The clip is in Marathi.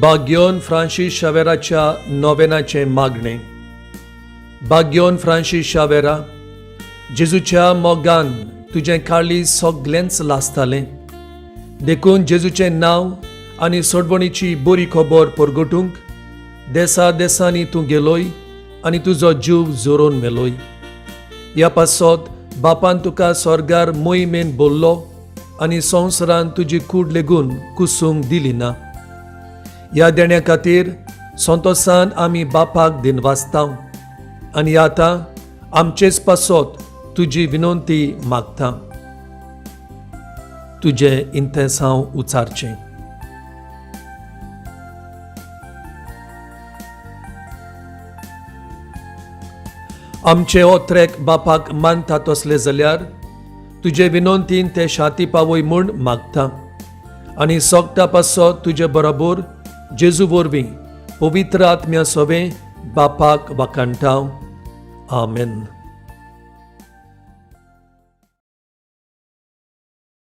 भाग्योन फ्रांसीस शावेराच्या नोवेनाचे मागणे. भाग्योन फ्रांसीस शावेरा, जेजूच्या मोगान तुझें काळी सगळ्यांच लासतालें. देखून जेजूचें नांव आनी सोडवणीची बरी खबर परगटूंक देसा देसांनी तूं गेलोय आनी तुजो जीव जोरोवन मेलोय. ह्या पासत बापान तुका स्वर्गार मोहिमेन बोल्लो आनी संवसारान तुजी कूड लेगून कुसूंक दिली ना. ह्या देण्या खातीर संतोषान आमी बापाक दिनवासतांव आनी आतां आमचेच पासत तुजी विनंती मागता. तुजें इंतेसांव उचारचें. आमचे ओत्रेक बापाक मानतात असले जाल्यार तुजे विनंतीन ते शाती पावय म्हूण मागता आनी सोगता पासत तुजे बरोबर जेजू वरवीं पवित्र आत्म्या सोबे बापाक वाखाणटाव. आमेन.